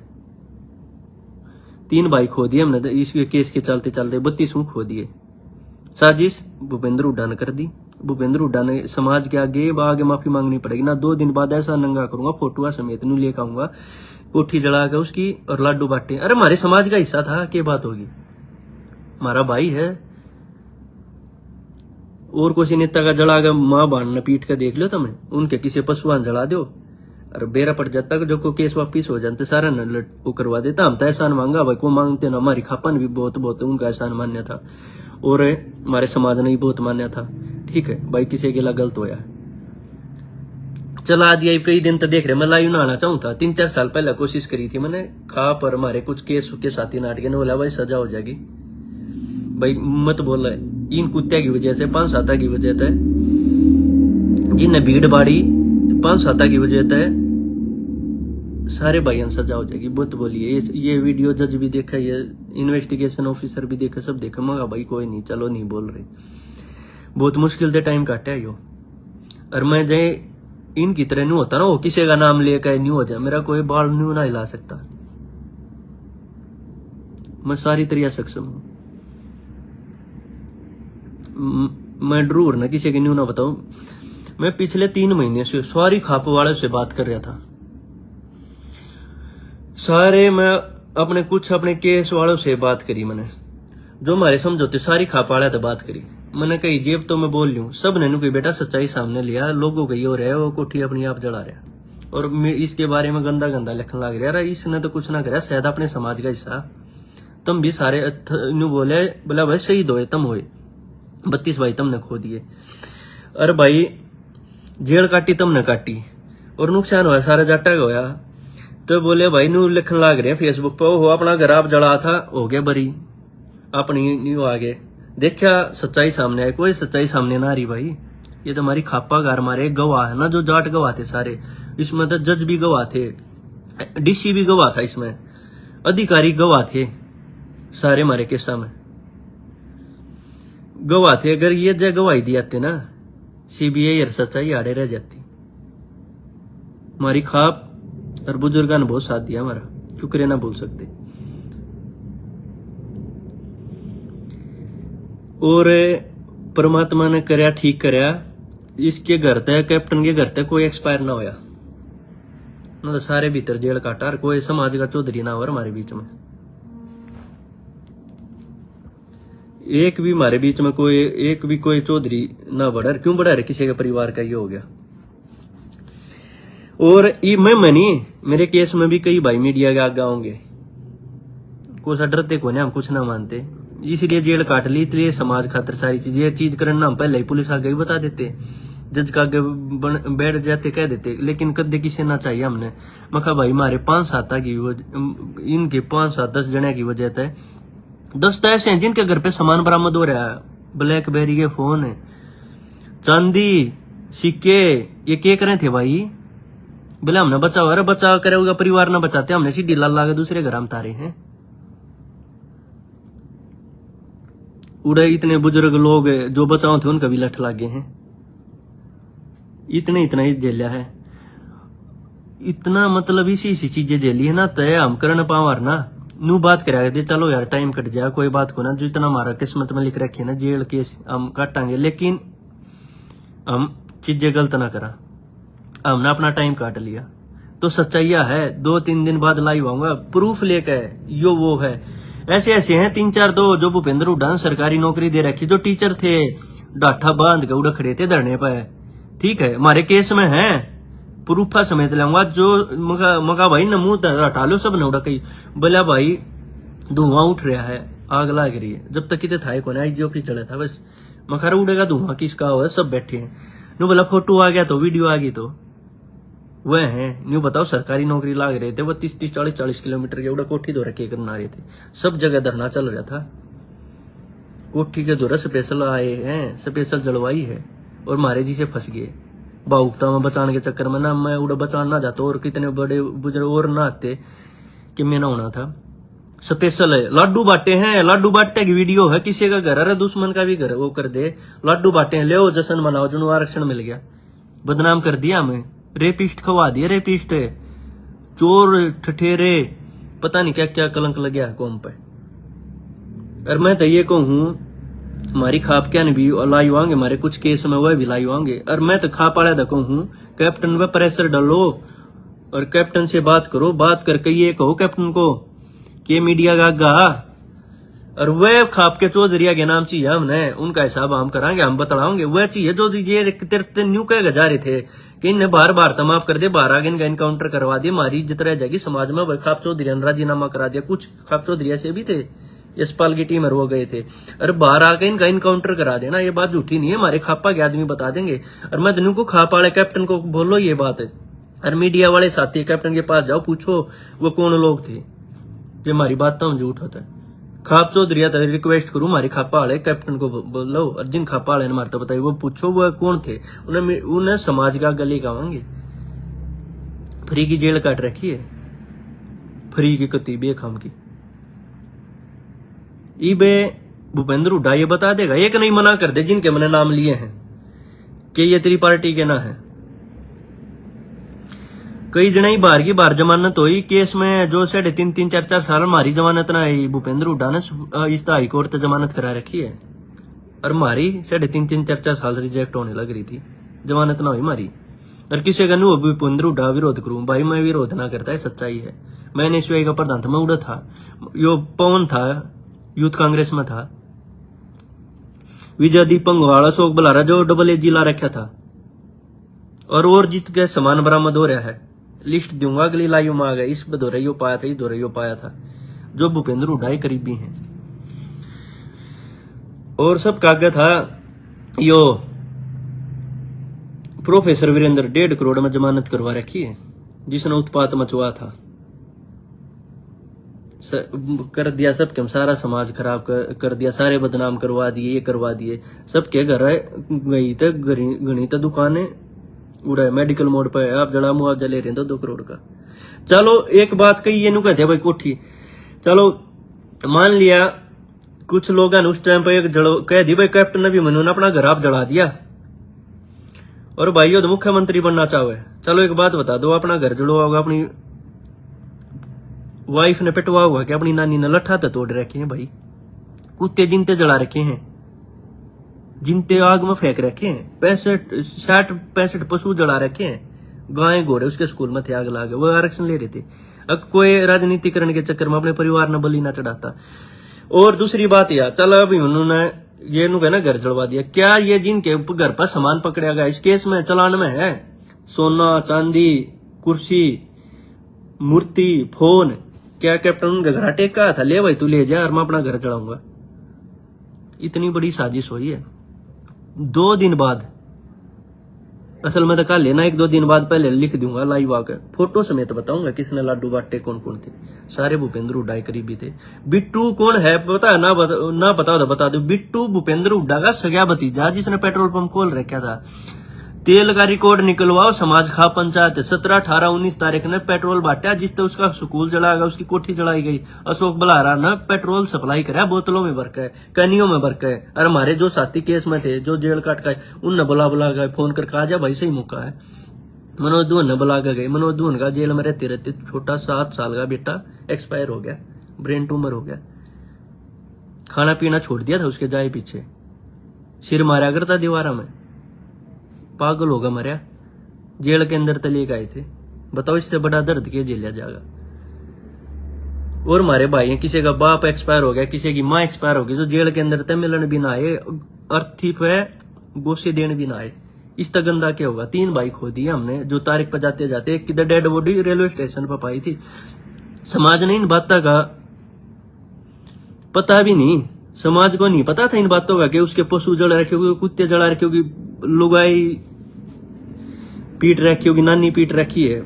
3 बाइक खो दिए हमने इस केस के चलते चलते, 32 खो दिए। साजिश भूपेंद्र हुड्डा ने कर दी। भूपेंद्र हुड्डा ने समाज के आगे माफी मांगनी पड़ेगी ना, 2 दिन बाद ऐसा नंगा करूंगा, फोटुआ समेत नू लेकर आऊंगा, कोठी जला कर उसकी और लाडू बांटे। अरे हमारे समाज का हिस्सा था, क्या बात होगी, हमारा भाई है। और किसी नेता का जला कर मां बाण पीट कर देख लो तुम्हें, उनके किसी पशुआन जला दो और बेरा पड़ जाता जो को केस वापिस हो जाते सारा न वो करवा देता। हम तो एहसान मांगा भाई को मांगते ना, हमारी खापन भी बहुत उनका एहसान मान्य था और हमारे समाज ने भी बहुत मान्य था। ठीक है भाई, किसी के लिए गलत होया चला दिया। कई दिन तो देख रहे, मैं लाइव नहाना चाहूँ था, 3-4 साल पहले कोशिश करी थी मैंने, खा पर हमारे कुछ केस के साथी नाटके ने बोला भाई सजा हो जाएगी, भाई मत बोल रहे, इन कुत्ते की वजह से 5-7 की वजह से जिन्हें भीड़ बाड़ी 5-7 की वजह से सारे भाइयों सजा हो जाएगी। बुत बोलिए, ये वीडियो जज भी देखा, ये इन्वेस्टिगेशन ऑफिसर भी देखा, सब देखा, मगा भाई कोई नहीं, चलो नहीं बोल रहे, बहुत मुश्किल से टाइम काटा है यो। और मैं जाए इनकी तरह नहीं होता ना, वो किसी का नाम लेकर नहीं हो जाए, मेरा कोई बाल न्यू ना हिला सकता, मैं सारी तरह सक्षम हूं, मैं ड्रूर ना किसी के न्यू ना बताऊं। मैं पिछले 3 महीने से सारी खाप वाले से बात कर रहा था, सारे मैं अपने केस वालों से बात करी, मैंने जो हमारे समझौते सारी खाप वाले से बात करी। मैंने कही जेब तो मैं बोल लूं, सब ने कोई बेटा सच्चाई सामने लिया, लोगों का ये हो रहा है, वो कोठी अपनी आप जला रहा और इसके बारे में गंदा गंदा लिखने लग रहा है। इसने तो कुछ ना करा, शायद अपने समाज का हिस्सा, तुम भी सारे बोले बोला भाई शहीद होए तुम होए, 32 भाई तुमने खो दिए, अरे भाई जेल काटी तुमने काटी और नुकसान हुआ सारा जाटा का होया। तो बोले भाई नू लिखन लाग रहे फेसबुक पे, हो अपना घर आप जला था, हो गया बरी, अपनी न्यू आगे देखा सच्चाई सामने आई, कोई सच्चाई सामने ना आ रही भाई। ये तो हमारी खापा घर, हमारे गवाह है ना, जो जाट गवाह थे सारे, इसमें तो जज भी गवाह थे, डीसी भी गवाह था, इसमें अधिकारी गवाह थे, सारे हमारे केसा में गवाह थे। अगर ये जगह गवाही दी जाती ना, सीबीआई और सच्चाई आड़े रह जाती। हमारी खाप और बुजुर्गों ने बहुत साथ दिया हमारा, शुक्रिया ना बोल सकते। और परमात्मा ने करया ठीक करया, इसके घर तक कैप्टन के घर तक कोई एक्सपायर ना होया ना, तो सारे भीतर जेल काटा और कोई समाज का चौधरी ना हो हमारे बीच में, एक भी हमारे बीच में कोई चौधरी ना बढ़ा। क्यों बढ़ा रहे, किसी के परिवार का ये हो गया। और मैं नहीं, मेरे केस में भी कई भाई मीडिया के आगे होंगे, कुछ डरते को नहीं, हम कुछ ना मानते, इसलिए जेल काट ली, इसलिए समाज खातर सारी चीज, ये चीज करना हम पहले ही पुलिस आगे ही बता देते, जज का आगे बैठ जाते कह देते, लेकिन कदे किसी ना चाहिए हमने। मखा भाई हमारे 5-7 की इनके 5-7-10 जने की वजह से 10 तो ऐसे हैं जिनके घर पे सामान बरामद हो रहा है, ब्लैकबेरी के फोन, चांदी, सिक्के, ये क्या करे थे भाई, बोले हमने बचाओ, अरे बचाव करे होगा परिवार ना बचाते, हमने सीढ़ी लाल ला के दूसरे घर हम तारे हैं। उड़े इतने बुजुर्ग लोग जो बचाओ थे उनका भी लठ लागे हैं, इतने ही झेलिया है, इतना मतलब इसी चीजें झेली है ना, तय हम कर न पावर ना, नू बात करा दे चलो यार टाइम कट जाए कोई बात को ना, जो इतना हमारा किस्मत में लिख रखे ना जेल केस हम काटांगे, लेकिन हम चीजें गलत ना करा, हमने अपना टाइम काट लिया। तो सच्चाइया है, 2-3 दिन बाद लाइव आऊंगा प्रूफ लेकर, यो वो है, ऐसे हैं 3-4 दो जो भूपेंद्र हुड्डा ने सरकारी नौकरी दे रखी, जो टीचर थे डाठा बांध के उड़ खड़े थे धरने पर, ठीक है हमारे केस में है, प्रूफा समेत लाऊंगा, जो मगा भाई न मुंह हटा लो सब ने उड़ा कही, बोला भाई धुआं उठ रहा है, आग लग रही है, जब तक कितने था कौन आईजीओपी चला था बस, मखारा उड़ेगा धुआं किसका हो, सब बैठे हैं, नो बोला फोटो आ गया तो वीडियो आ गई तो वह है, न्यू बताओ सरकारी नौकरी लाग रहे थे, वो 30-40 किलोमीटर के उड़ा कोठी दो रखे करना रहे थे, सब जगह धरना चल रहा था, कोठी के दौरा स्पेशल आए हैं, स्पेशल जलवाई है, और मारे जी से फंस गए भावुकता में बचाने के चक्कर में ना, मैं उड़ा बचान ना जाता और कितने बड़े बुजुर्ग और ना आते कि मैं ना होना था। स्पेशल है, लाडू बांटे हैं, लाडू बांटते की वीडियो है, किसी का घर अरे दुश्मन का भी घर वो कर दे, लाडू बांटे हैं, ले जश्न मनाओ, जो आरक्षण मिल गया, बदनाम कर दिया हमें, रेपिस्ट खवा दिए, रेपिस्ट, चोर, ठठेरे, पता नहीं क्या क्या कलंक लग गया कौम पे। और मैं तो ये कहूँ हमारी खाप क्या भी लाई होंगे, हमारे कुछ केस में वह भी लाई होंगे। और मैं तो खाप वाला तो कहूँ कैप्टन पे प्रेशर डालो और कैप्टन से बात करो, बात करके ये कहो कैप्टन को कि मीडिया का गा और वह खाप के चौधरी के नाम चाहिए हमने, उनका हिसाब हम कराएंगे, हम बतलाओगे। वह चाहिए जो ये तेरे न्यू कह जा रहे थे कि इन्हें बार बार तो माफ कर दे, बार आगे इनका इनकाउंटर करवा दिए, हमारी इज्जत रह जाएगी समाज में। वह खाप चौधरी ने राजीनामा करा दिया, कुछ खाप चौधरी ऐसे भी थे यशपाल की टीम वो गए थे, और बाहर आके इनका इनकाउंटर करा देना, ये बात झूठी नहीं है, हमारे खापा के आदमी बता देंगे। और मैं दिन को खापा वाले कैप्टन को बोलो ये बात है, और मीडिया वाले साथी कैप्टन के पास जाओ, पूछो वो कौन लोग थे जो हमारी बात तो झूठ होता है। खाप चौधरी रिक्वेस्ट करूं हमारी खापा वाले कैप्टन को बोलो, और जिन खापा वाले ने मारता तो बताइए वो पूछो वो कौन थे, उन्हें समाज का गले गावांगे। फ्री की जेल काट रखी है, फ्री की कती बेखाम की। इबे भूपेंद्र हुड्डा ये बता देगा, एक नहीं मना कर दे जिनके मैंने नाम लिए हैं कि ये तेरी पार्टी के ना है। कई जने ही बाहर की बाहर जमानत हुई केस में, जो 3.5-4 साल हमारी जमानत ना आई, भूपेंद्र हुड्डा ने इस हाई कोर्ट से जमानत करा रखी है, और हमारी 3.5-4 साल रिजेक्ट होने लग रही थी, जमानत ना हुई हमारी। और किसी का नहीं भूपेंद्र हुड्डा विरोध करूं, भाई मैं विरोध ना करता है, सच्चाई है। मैंने एसयूआई का प्रधान था, मैं उड़ा था, यो पवन था यूथ कांग्रेस में था, विजय दीपक वाला, अशोक बलारा जो AA ला रखा था, और जीत के सामान बरामद हो रहा है। लिस्ट दूंगा अगली लाइव में आ गया, इस दौरे यो पाया था, इस दौरे यो पाया था, जो भूपेंद्र हुड्डा ही करीबी हैं। और सब कागज था यो प्रोफेसर वीरेंद्र 1.5 करोड़ में जमानत करवा रखी है, जिसने उत्पात मचवा था, कर दिया सबके, सारा समाज खराब कर दिया, सारे बदनाम करवा दिए, ये करवा दिए। सबके घर गई थे गणी तो दुकानें उड़ा, मेडिकल मोड पे आप जड़ा मुआवजा ले रहे हैं 2 करोड़ का। चलो एक बात कही ये कहते भाई कोठी, चलो मान लिया कुछ लोग उस टाइम पे एक जड़ो कह दी भाई कैप्टन ने भी मनोन अपना घर आप जला दिया, और भाई तो मुख्यमंत्री बनना चाहे। चलो एक बात बता दो, अपना घर जड़ो होगा, अपनी वाइफ ने पिटवा हुआ कि अपनी नानी ने लठा तो तोड़ रखे हैं भाई, कुत्ते जिनते जला रखे हैं, जिनते आग में फेंक रखे हैं, 65 पशु जला रखे हैं, गाय घोड़े उसके स्कूल में थे, आग लागे, वो आरक्षण ले रहे थे। अब कोई राजनीतिकरण के चक्कर में अपने परिवार ने बलि ना चढ़ाता। और दूसरी बात यार, चलो अभी उन्होंने ये ना घर जलवा दिया, क्या ये जिनके घर पर सामान पकड़ा गया इस केस में चालान में है सोना चांदी कुर्सी मूर्ति फोन, क्या कैप्टन उनका घर टेका था, ले भाई तू ले जा और मैं अपना घर चढ़ाऊंगा। इतनी बड़ी साजिश हुई है। 2 दिन बाद, असल में तो कल लेना 1-2 दिन बाद पहले लिख दूंगा लाइव आकर, फोटो समेत बताऊंगा किसने लाडू बांटे, कौन कौन थे। सारे भूपेंद्र हुड्डा करीबी थे। बिट्टू कौन है पता है ना पता तो बता दो, बिट्टू भूपेंद्र हुड्डा का सगा भतीजा, जिसने पेट्रोल पंप खोल रखा था। तेल का रिकॉर्ड निकलवाओ, समाज खा पंचायत 17, 18, 19 तारीख ने पेट्रोल बांटा, जिससे उसका स्कूल जलाया गया, उसकी कोठी जलाई गई। अशोक बलारा ने पेट्रोल सप्लाई करा, बोतलों में भर के, कैनियों में भर के। और हमारे जो साथी केस में थे, जो जेल काट गए, उनने बुला गए फोन करके, आ जा भाई सही मौका है। मनोज दुहन ने बुला के गए, मनोज दुहन का जेल में रहते रहते छोटा 7 साल का बेटा एक्सपायर हो गया, ब्रेन ट्यूमर हो गया, खाना पीना छोड़ दिया था उसके जाए पीछे, सिर मारा करता दीवारा में, पागल होगा मरिया, जेल के अंदर तले गए थे। बताओ इससे बड़ा दर्द के झेला जाएगा। और हमारे भाई हैं, किसी का बाप एक्सपायर हो गया, किसी की माँ एक्सपायर हो गई, जो जेल के अंदर थे, मिलन भी ना आए, अर्थी पे गोसे देने भी ना आए। इस तक गंदा क्या होगा। 3 भाई खो दिए हमने, जो तारीख पर जाते जाते, एक किधर डेड बॉडी रेलवे स्टेशन पर पाई थी। समाज ने इन बातों का पता भी नहीं, समाज को नहीं पता था इन बातों का कि उसके पशु जड़ रखे होगी, कुत्ते जड़ा रखे होगी, लुगाई पीट रखी होगी, नानी पीट रखी है।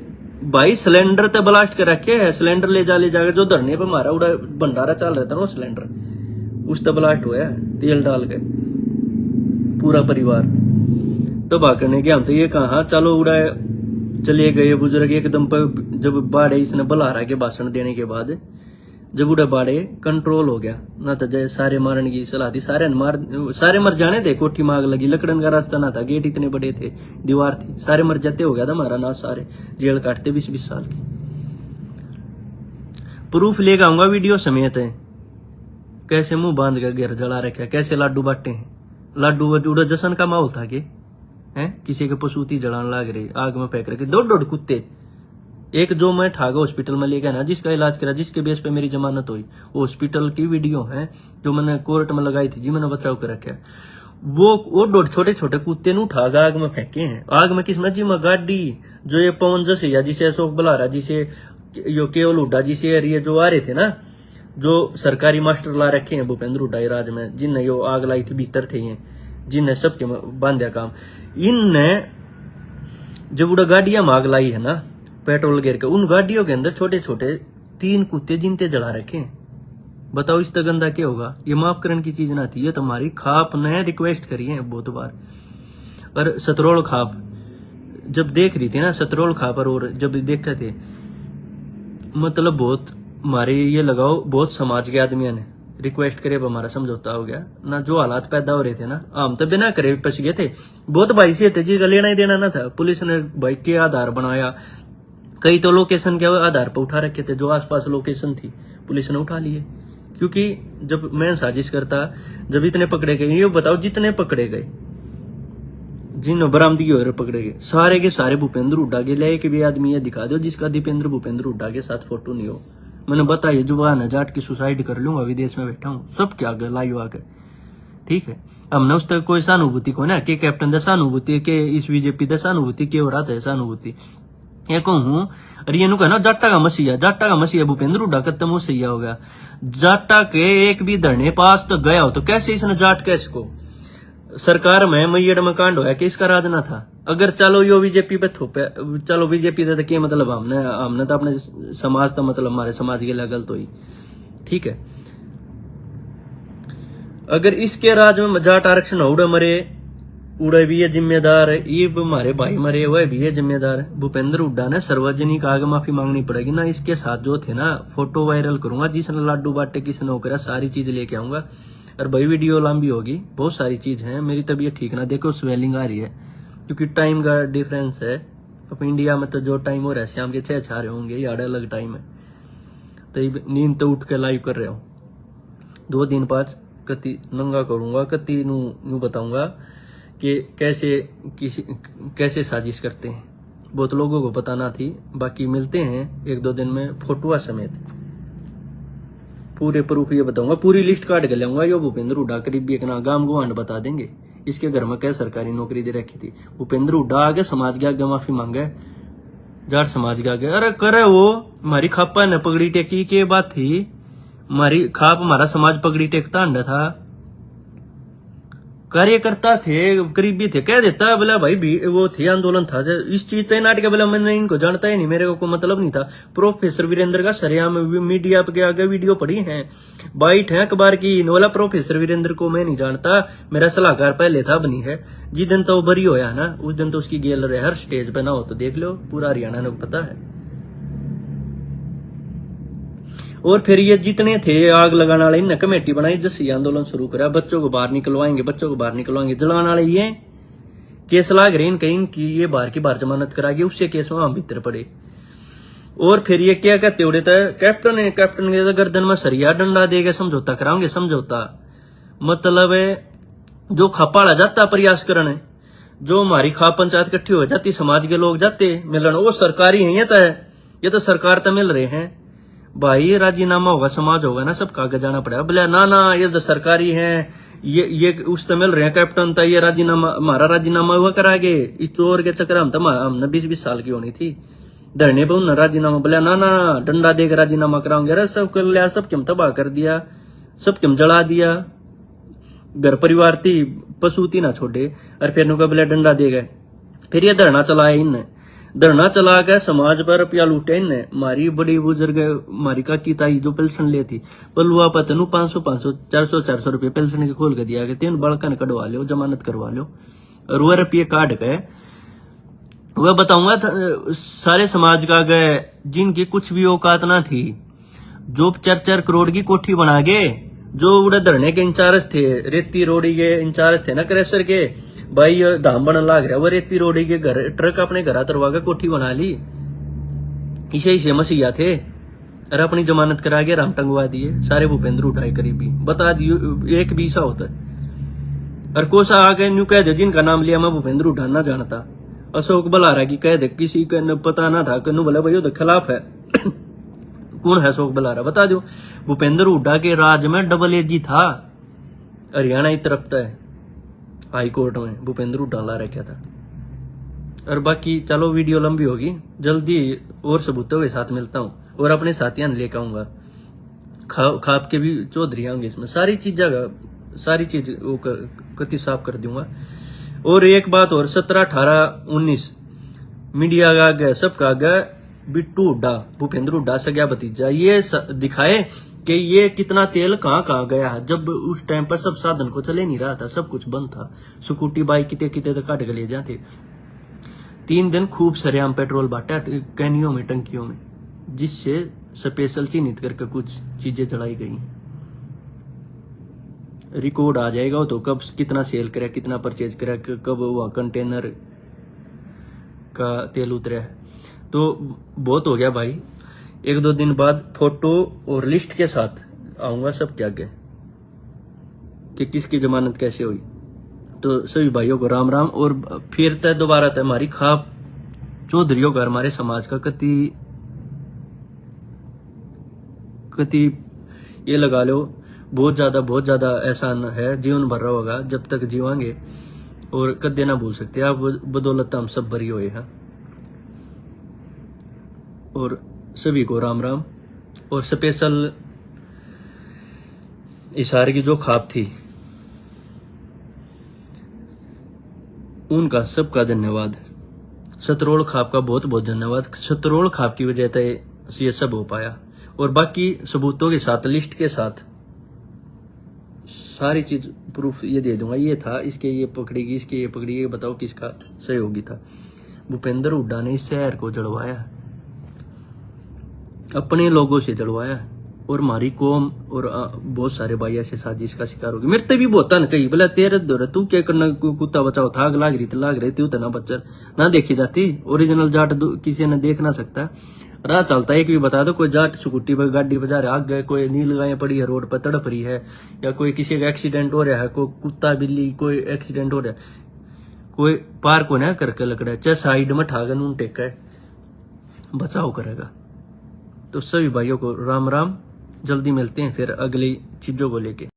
भाई सिलेंडर तो ब्लास्ट कर रखे है, सिलेंडर ले जाकर जो धरने पे मारा उड़ा भंडारा चल रहा था ना, सिलेंडर उस तो ब्लास्ट हुआ है, तेल डाल के पूरा परिवार। तो भागने के हम तो ये कहा चलो उड़ा चले गए बुजुर्ग एकदम पर, जब बाढ़ इसने बलारा के भाषण देने के बाद जब उड़े बाड़े कंट्रोल हो गया ना, तो जय सारे मारन की सलाह थी, सारे मर जाने थे। कोठी मांग लगी, लकड़न का रास्ता ना था, गेट इतने बड़े थे, दीवार थी, सारे मर जाते, हो गया था हमारा ना, सारे जेल काटते 20-20 साल की। प्रूफ लेकर आऊंगा वीडियो समेत है, कैसे मुंह बांध कर घेर जला रखे, कैसे लाडू बांटे हैं। लाडू उड़ा जश्न का माहौल था कि हैं, किसी के पसूती जलान लाग रही, आग में फेंक रखे 2-2 कुत्ते। एक जो मैं ठागा हॉस्पिटल में ले गया ना, जिसका इलाज करा, जिसके बेस पे मेरी जमानत हुई, वो हॉस्पिटल की वीडियो है जो मैंने कोर्ट में लगाई थी, जी मैंने बचाव कर रखा है। वो छोटे कुत्ते नु ठागा आग में फेंके हैं। आग में किसमें जी, में गाड़ी जो ये पवन जसिया, जिसे अशोक बलारा, जिसे यो केवल हुड्डा, जिसे ये जो आ रहे थे ना, जो सरकारी मास्टर ला रखे हैं भूपेंद्र हुड्डा राज में, जिनने यो आग लाई थी, भीतर थे ये, जिनने सबके बांधा काम, इनने जब उड़ा गाड़ियां माग लाई है ना, पेट्रोल गिर के, उन गाड़ियों के अंदर छोटे छोटे 3 कुत्ते जिनते जला रखे हैं। बताओ इस गंदा क्या होगा? ये माफ करने की चीज ना थी, ये तुम्हारी खाप ने रिक्वेस्ट करी है बहुत बार। और सतरोल खाप जब देख रही थी ना, सतरोल खाप और जब देखे थे, मतलब बहुत हमारे ये लगाओ, बहुत समाज के आदमियों ने रिक्वेस्ट करे, हमारा समझौता हो गया ना। जो हालात पैदा हो रहे थे ना, हम तो बिना करे पछ गए थे। बहुत भाई से थे जिसका लेना ही देना ना था, पुलिस ने भाई के आधार बनाया, कई तो लोकेशन के आधार पर उठा रखे थे, जो आसपास लोकेशन थी पुलिस ने उठा लिए। क्योंकि जब मैं साजिश करता, जब इतने पकड़े गए, ये बताओ जितने पकड़े गए, जिन बरामदगी हो पकड़े गए, सारे के सारे भूपेंद्र हुड्डा के लिए, एक भी आदमी ये दिखा दो जिसका भूपेंद्र हुड्डा के साथ फोटो नहीं हो। मैंने बताया जुबान है, जाट की सुसाइड कर लूंगा, विदेश में बैठा हूँ, सब क्या लाइव आके, ठीक है। हमने उस तक कोई सहानुभूति को ना, के कैप्टन द सहानुभूति, के इस बीजेपी द सहानुभूति, के हो रहा था सहानुभूति ये कहूँ। और ये कहना जाटा का मसीहा भूपेंद्र हुड्डा खत्म हो सही हो गया। जाटा के एक भी धरने पास तो गया हो, तो कैसे इसने जाट के इसको सरकार में मैयड़ में कांड होया कि इसका राज ना था। अगर चलो यो बीजेपी पे थोपे, चलो बीजेपी तो क्या मतलब, हमने तो अपने समाज का मतलब, हमारे समाज के लिए गलत हुई, ठीक है। अगर इसके राज में जाट आरक्षण उड़े मरे, उड़े भी ये जिम्मेदार है, ये हमारे भाई मरे वह भी ये जिम्मेदार है। भूपेंद्र हुड्डा ने सार्वजनिक आगे माफी मांगनी पड़ेगी ना। इसके साथ जो थे ना, फोटो वायरल करूंगा, जिसने लाडू बांटे किसने होकर, सारी चीज लेके आऊंगा। और भाई वीडियो लंबी होगी, बहुत सारी चीज है। मेरी तबीयत ठीक ना, देखो स्वेलिंग आ रही है, क्योंकि टाइम का डिफरेंस है। अब इंडिया में तो जो टाइम हो रहा है शाम के 6 रहे होंगे, ये अलग टाइम है। तो नींद तो उठ के लाइव कर रहे हो, 2 दिन 5 कति नंगा करूंगा, कति नू बताऊंगा कि कैसे साजिश करते हैं। बहुत लोगों को पता ना थी। बाकी मिलते हैं 1-2 दिन में फोटोआ समेत, पूरे प्रूफ ये बताऊंगा, पूरी लिस्ट काट के लाऊंगा। यो भूपेंद्र हुड्डा करीबी एक ना गांव गुआंड बता देंगे, इसके घर में क्या सरकारी नौकरी दे रखी थी। भूपेंद्र हुड्डा आगे समाज के आगे माफी मांगे, जाट समाज के आगे। अरे करे वो हमारी खापा ने पगड़ी टेकी, के बात थी हमारी खाप, हमारा समाज पगड़ी टेकता अंडा था, कार्यकर्ता थे, करीबी थे, कह देता बोला भाई भी वो थे, आंदोलन था। इस चीज तो नाटक बोला, मैंने इनको जानता ही नहीं, मेरे को कोई मतलब नहीं था। प्रोफेसर वीरेंद्र का सरेआम मीडिया के आगे वीडियो पड़ी है, बाइट है अखबार की, बोला प्रोफेसर वीरेंद्र को मैं नहीं जानता, मेरा सलाहकार पहले था बनी है। जिस दिन तो वो बरी होया ना, उस दिन तो उसकी गेल रहे, हर स्टेज पे ना हो तो देख लो, पूरा हरियाणा ने पता है। और फिर ये जितने थे आग लगाने वाले, इनने कमेटी बनाई, जस्सी आंदोलन शुरू करा, बच्चों को बाहर निकलवाएंगे, जलाने वाले ये केस लाग रहे इनके, इनकी ये बाहर की बाहर जमानत करा गई, उससे केस में हम भीतर पड़े। और फिर ये क्या कहते उड़े था, कैप्टन के गर्दन में सरिया डंडा देगा, समझौता कराओगे। समझौता मतलब जो खपाड़ा जाता प्रयास करने, जो हमारी खा पंचायत इकट्ठी हो जाती, समाज के लोग जाते मिलन, वो सरकारी है, ये तो सरकार तो मिल रहे हैं भाई। राजीनामा होगा, समाज होगा ना, सब कागज जाना पड़ेगा। बोले ना ये तो सरकारी है, ये उस तो मिल रहे हैं कैप्टन, तो ये राजीनामा, हमारा राजीनामा हुआ करागे। इस चोर के चक्कर हमने 20-20 साल की होनी थी, धरने पर उन्होंने राजीनामा, बोले ना डंडा देकर राजीनामा कराओगे। अरे सब कर लिया, सब क्यों तबाह कर दिया, सब क्यों जला दिया, घर परिवार थी पशुती ना छोड़े। और फिर बोले डंडा दे गए। फिर ये धरना चलाया, इनने धरना चला के समाज पर रुपया लूटे इनने। मारी बड़ी बुजुर्ग, मारी काकी ताई जो पेंशन लेती, पलुआ पतनू 500 400 रुपये पेंशन के खोल के दिया गया, तीन बड़कन कटवा लो, जमानत करवा लो। और वह रुपये काट गए, वह बताऊंगा सारे समाज का गए, जिनकी कुछ भी औकात ना थी, जो 4-4 करोड़ की कोठी बना के, जो उड़े धरने के इंचार्ज थे, रेती रोड़ी के इंचार्ज थे ना क्रेशर के, भाई ये धाम बनने लाग रहा, वो रेती रोड़ी के घर ट्रक अपने घर तरवा के कोठी बना ली। इसे मसीहा थे, अरे अपनी जमानत करा के राम टंगवा दिए सारे भूपेंद्र उठाए करीबी। बता दियो एक भी सा होता है। और कोसा आगे न्यू कह दे जिनका नाम लिया मैं भूपेंद्र उठा ना जानता, अशोक बलारा की कह दे किसी का पता ना था, कन्नू बोला भाई तो खिलाफ है। कौन है अशोक बलारा बता दो। भूपेंद्र हुड्डा के राज में डबल एजी था, हरियाणा की तरफ था, हाई कोर्ट में भूपेंद्र हुड्डा ला रखा था। और बाकी चलो वीडियो लंबी होगी, जल्दी और सबूतों के साथ मिलता हूँ और अपने साथियों लेकर आऊंगा। खाप के भी चौधरी आऊंगे इसमें, सारी चीज वो कति साफ कर दूंगा। और एक बात और, 17, 18, 19 मीडिया का गया, सबका गया बिट्टू हुड्डा, भूपेंद्र हुड्डा से गया भतीजा, ये दिखाए कि ये कितना तेल कहाँ गया है। जब उस टाइम पर सब साधन को चले नहीं रहा था, सब कुछ बंद था, स्कूटी बाइक किते तो काट के ले जाते। 3 दिन खूब सरेआम पेट्रोल बांटा कैनियों में, टंकियों में, जिससे स्पेशल चिन्हित करके कुछ चीजें चढ़ाई गई। रिकॉर्ड आ जाएगा तो कब कितना सेल करा, कितना परचेज करा, कब वह कंटेनर का तेल उतरा है। तो बहुत हो गया भाई। 1-2 दिन बाद फोटो और लिस्ट के साथ आऊंगा सब क्या के कि किसकी जमानत कैसे हुई। तो सभी भाइयों को राम राम। और फिर तय दोबारा तय हमारी खाप चौधरियों का, हमारे समाज का कति ये लगा लो बहुत ज्यादा एहसान है, जीवन भर रहा होगा जब तक जीवांगे, और कदे ना भूल सकते आप। बदौलत हम सब भरी हुए हैं। और सभी को राम राम। और स्पेशल इशारे की जो खाप थी उनका सबका धन्यवाद। शतरोल खाप का बहुत धन्यवाद। शतरोल खाप की वजह से ये सब हो पाया। और बाकी सबूतों के साथ, लिस्ट के साथ सारी चीज प्रूफ ये दे दूंगा, ये था, इसके ये पकड़ेगी, इसके ये पकड़ेगी, बताओ किसका सहयोगी था। भूपेंद्र हुड्डा ने इस शहर को जड़वाया, अपने लोगों से जड़वाया। और हमारी कौम और बहुत सारे भाई ऐसे साजिश का शिकार हो गए। मेरे भी बहुत न कही बोला तेरे दो तू क्या करना, कुत्ता बचाओ था, लाग रही थी उतना बच्चर ना देखी जाती। ओरिजिनल जाट किसी ने देख ना सकता, राह चलता एक भी बता दो। कोई जाट स्कूटी पर गाड़ी बजा रहा, आग गए, कोई नील गाय पड़ी है रोड पर तड़प रही है, या कोई किसी का एक्सीडेंट हो रहा है, कोई कुत्ता बिल्ली कोई एक्सीडेंट हो रहा है, कोई पार को ना करके लकड़ा चाहे साइड में ठाकर नून टेका है, बचाव करेगा। तो सभी भाइयों को राम राम। जल्दी मिलते हैं फिर अगली चीजों को लेके।